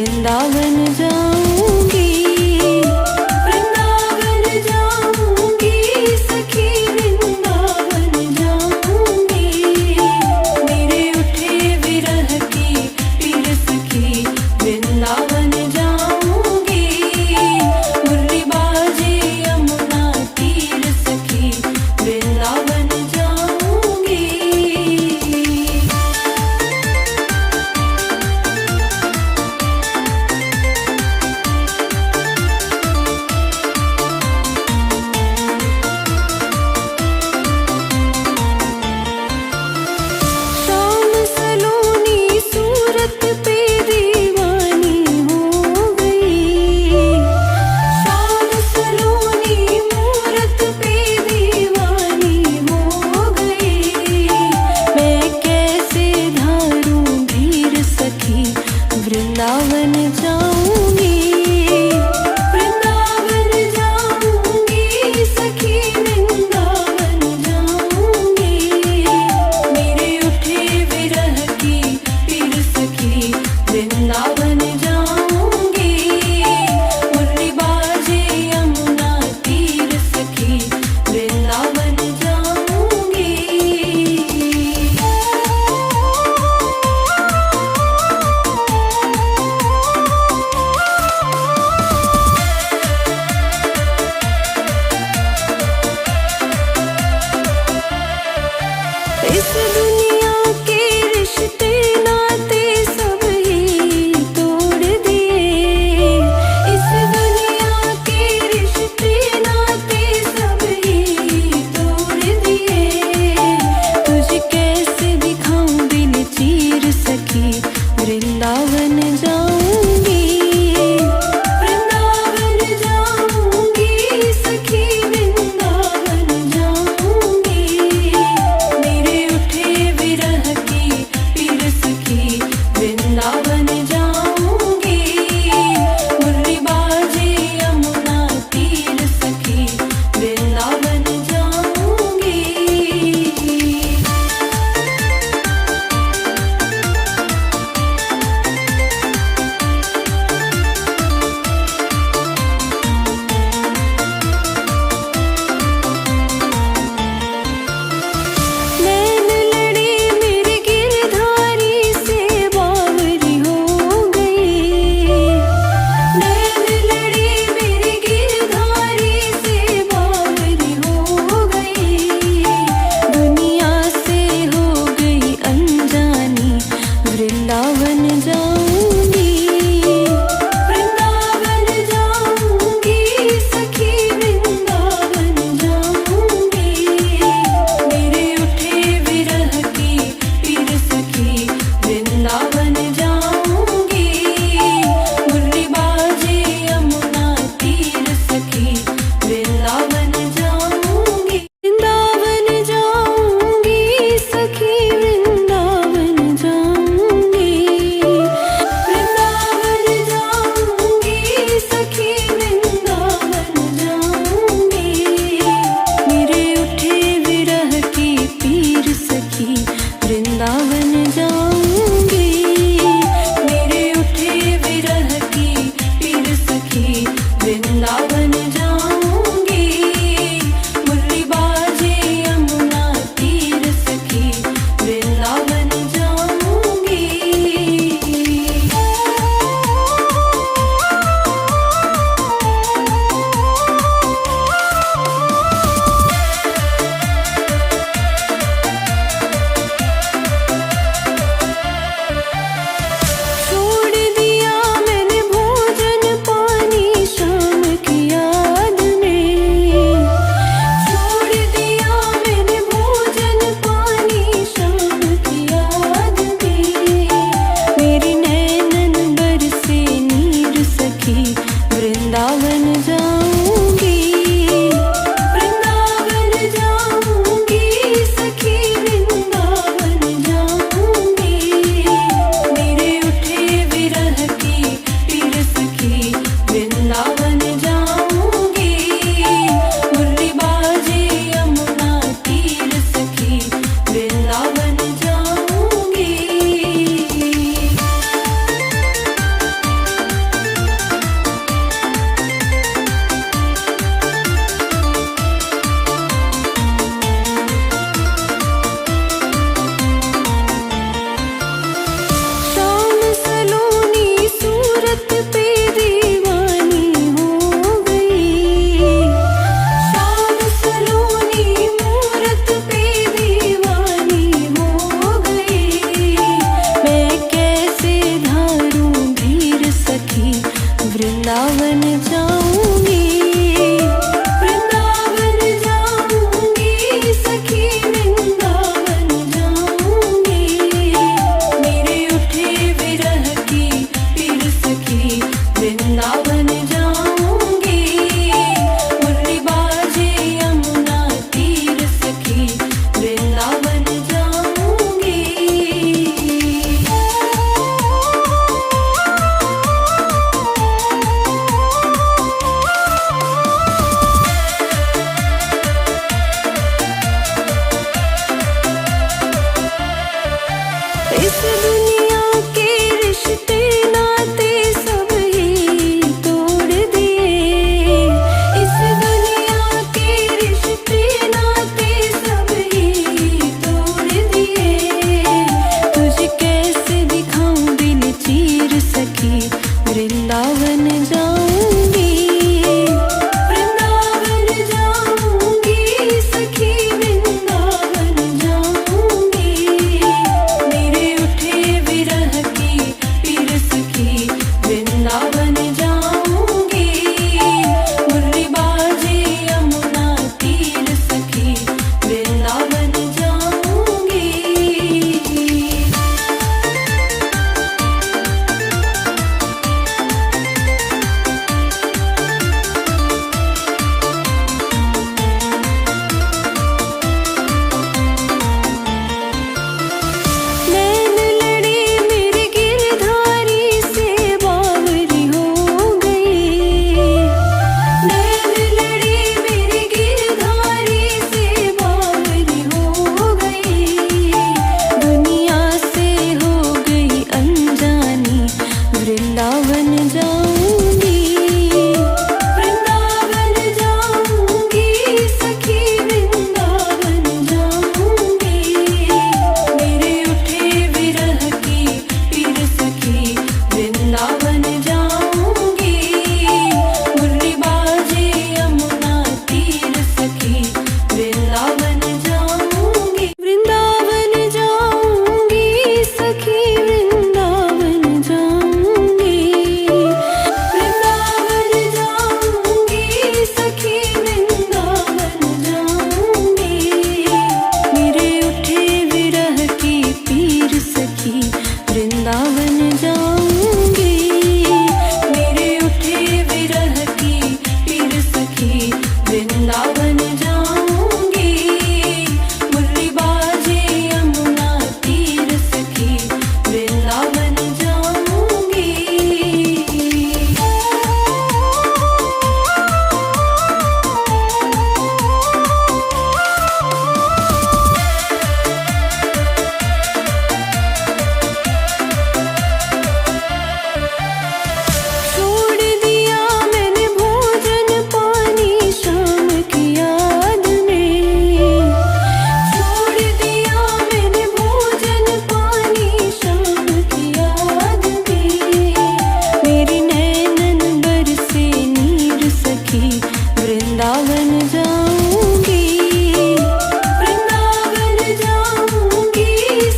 वृंदावन जाऊंगी, वृंदावन जाऊंगी सखी, वृंदावन जाऊंगी। मेरे उठे विरह की पीर सखी, वृंदावन जाऊंगी। मुरली बाजे यमुना तीर सखी, वृंदावन जाऊंगी। शाम सलोनी सूरत पे दीवानी हो गई, शाम सलोनी मूरत पे दीवानी हो गई। मैं कैसे धारूं धीर सखी, वृंदावन जाऊंगी, वृंदावन जाऊंगी सखी, वृंदावन जाऊंगी। मेरे उठे विरह की पीर सखी, वृंदावन जाऊंगी। मुरली बाजे यमुना तीर सखी, वृंदावन जाऊंगी। इस दुनिया के रिश्ते नाते सब ही तोड़ दिए, इस दुनिया के रिश्ते नाते सब ही तोड़ दिए। तुझे कैसे दिखाऊं दिल चीर सखी, वृंदावन जाऊंगी, वृंदावन जाऊंगी सखी, वृंदावन जाऊंगी। मेरे उठे विरह की पीर सखी, वृंदावन जाऊंगी। मुरली बाजे यमुना तीर सखी, वृंदावन जाऊंगी। नैन लड़े मेरे गिरधारी से बावरी हो गई, नैन लड़े मेरे गिरधारी से बावरी हो गई। दुनिया से हो गई अनजानी, वृंदावन जाऊंगी, वृंदावन जाऊंगी सखी, वृंदावन जाऊंगी। मेरे उठे विरह की पीर सखी, वृंदावन जाऊंगी। मुरली बाजे यमुना तीर सखी, वृंदावन जाऊंगी। वृंदावन जाऊंगी सखी, वृंदावन जाऊंगी, वृंदावन जाऊंगी सखी, वृंदावन जाऊंगी। मेरे उठे विरह की पीर सखी, वृंदावन जाऊंगी। मेरे उठे विरह की पीर सखी, वृंदावन जाऊंगी। मुरली बाजे यमुना तीर सखी, वृंदावन जाऊंगी। छोड़ दिया मैंने भोजन पानी शाम की याद में, छोड़ दिया मैंने भोजन पानी शाम की याद में। मेरी नैनन बरसे नीर सखी, वृंदावन जाऊंगी, वृंदावन जाऊंगी सखी, वृंदावन जाऊंगी। मेरे उठे विरह की पीर सखी, वृंदावन जाऊंगी। मुरली बाजे यमुना तीर सखी, वृंदावन जाऊंगी। वृंदावन जाऊंगी, वृंदावन जाऊंगी सखी वृंदावन जाऊंगी, मेरे उठे विरह की पीर सखी वृंदावन जाऊंगी, मुरली बाजे यमुना तीर सखी वृंदावन जाऊंगी। इस दुनिया के रिश्ते नाते सब ही तोड़ दिए, इस दुनिया के रिश्ते नाते सब ही तोड़ दिए, तुझे कैसे दिखाऊं दिल चीर सखी वृंदावन जाऊंगी, वृंदावन जाऊंगी सखी वृंदावन जाऊंगी, मेरे उठे विरह की पीर सखी वृंदावन जाऊंगी, मुरली बाजे यमुना तीर सखी वृंदावन जाऊंगी। नैन लड़ी मेरी गिरधारी से बावरी हो गई, नैन लड़ी मेरी गिरधारी से बावरी हो गई, दुनिया से हो गई अनजानी वृंदावन जाऊंगी, वृंदावन जाऊंगी सखी वृंदावन जाऊंगी, मेरे उठे विरह की पीर सखी वृंदावन जाऊंगी, मुरली बाजे यमुना तीर सखी वृंदावन जाऊंगी, वृंदावन जाऊंगी सखी वृंदावन जाऊंगी, वृंदावन जाऊंगी सखी वृंदावन जाऊंगी, मेरे उठे विरह की पीर सखी वृंदावन जाऊंगी, मेरे उठे विरह की पीर सखी वृंदावन जाऊंगी, मुरली बाजे यमुना तीर सखी वृंदावन जाऊंगी। छोड़ दिया मैंने भोजन पानी शाम की याद में, छोड़ दिया मैंने भोजन पानी शाम की याद में, मेरी नैनन बरसे नीर सखी वृंदावन जाऊंगी, वृंदावन जाऊंगी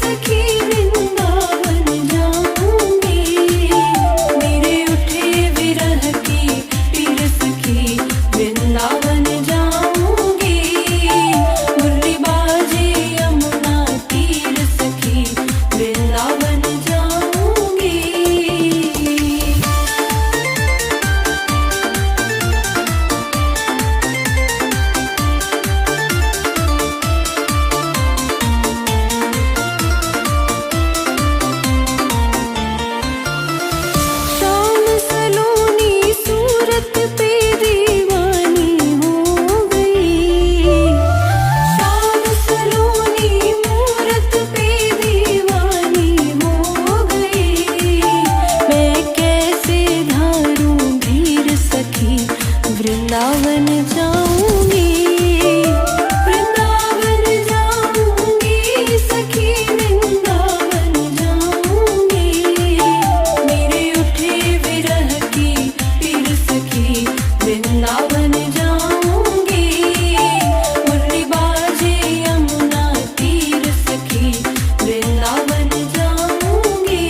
सखी वृंदावन जाऊंगी, मेरे उठे विरह की पीर सखी वृंदावन जाऊंगी, मुरली बाजे यमुना तीर सखी वृंदावन जाऊंगी। शाम सलोनी सूरत पे दीवानी हो गई, शाम सलोनी मूरत पे दीवानी हो गई, मैं कैसे धारूं धीर सखी वृंदावन जाऊंगी, वृंदावन जाऊंगी सखी वृंदावन जाऊंगी, मेरे उठे विरह की पीर सखी वृंदावन जाऊंगी, मुरली बाजे यमुना तीर सखी वृंदावन जाऊंगी।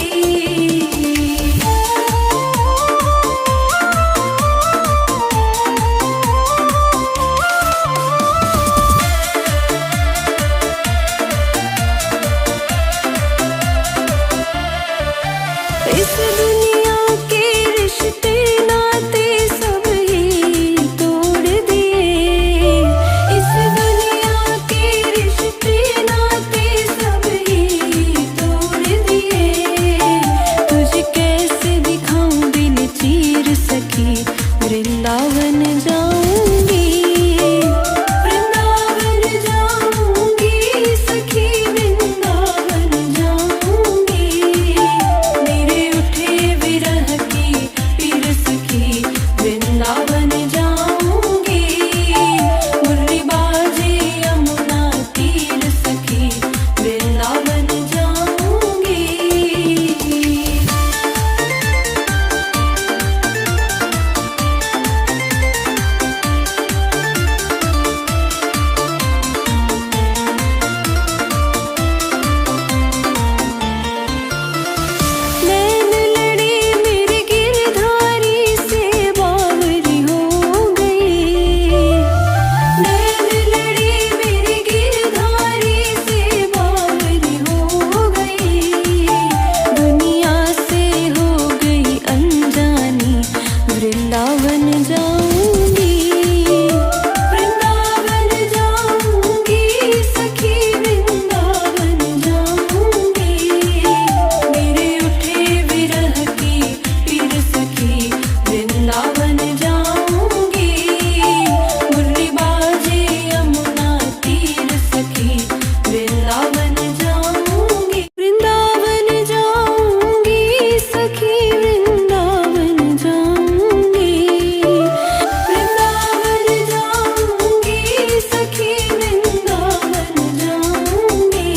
तीर सखी वृंदावन जाऊंगी। वृंदावन जाऊंगी सखी वृंदावन जाऊंगी। मेरे उठे विरह की पीर सखी वृंदावन जाऊंगी। मुरली बाजे यमुना तीर सखी वृंदावन जाऊंगी। नैन लड़ी मेरे गिरधारी से बावरी हो गई। नैन लड़ी मेरे गिरधारी से बावरी हो गई। दुनिया से हो गई अनजानी वृंदावन जाऊंगी। वृंदावन जाऊंगी सखी वृंदावन जाऊंगी। मेरे उठे विरह की पीर सखी वृंदावन जाऊंगी। मुरली बाजे यमुना तीर सखी वृंदावन जाऊंगी। वृंदावन जाऊंगी सखी वृंदावन जाऊंगी। वृंदावन जाऊंगी सखी वृंदावन जाऊंगी।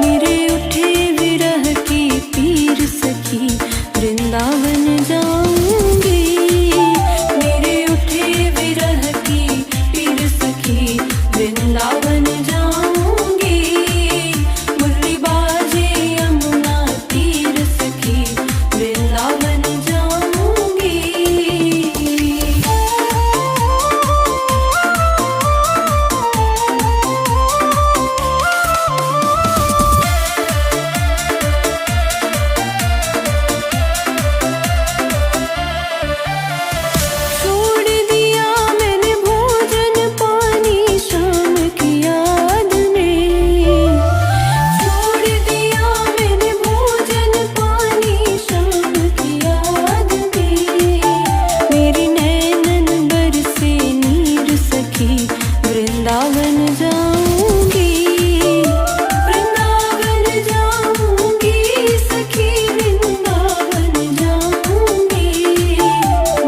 मेरे उठे विरह की पीर सखी वृंदावन जाऊंगी। मेरे उठे विरह की पीर सखी वृंदावन जाऊंगी। मुरली बाजे यमुना तीर सखी वृंदावन जाऊंगी। छोड़ दिया मैंने भोजन पानी शाम की याद में। छोड़ दिया मैंने भोजन पानी शाम की याद में। मेरी नैनन बरसे नीर सखी वृंदावन जाऊंगी। वृंदावन जाऊंगी सखी वृंदावन जाऊंगी।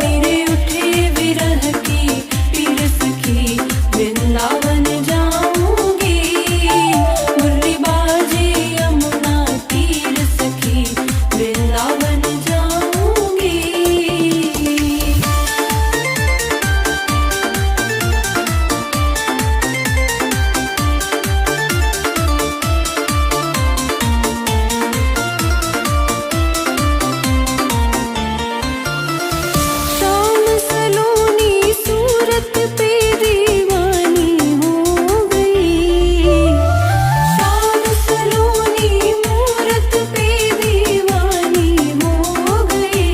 मेरे उठे विरह की पीर सखी वृंदावन जाऊंगी। मुरली बाजे यमुना तीर सखी वृंदावन जाऊंगी। शाम सलोनी सूरत पे दीवानी हो गई। शाम सलोनी मूरत पे दीवानी हो गई।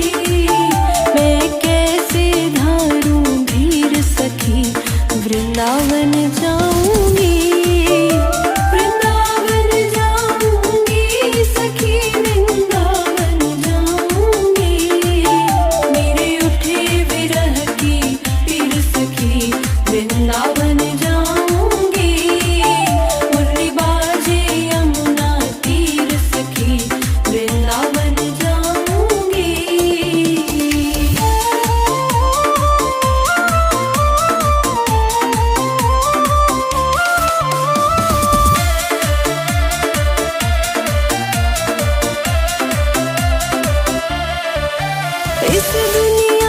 मैं कैसे धारूं धीर सखी वृंदावन जाऊंगी। वृंदावन जाऊंगी सखी वृंदावन जाऊंगी। मेरे उठे विरह की पीर सखी वृंदावन जाऊंगी। मुरली बाजे यमुना तीर सखी वृंदावन जाऊंगी। इस दुनिया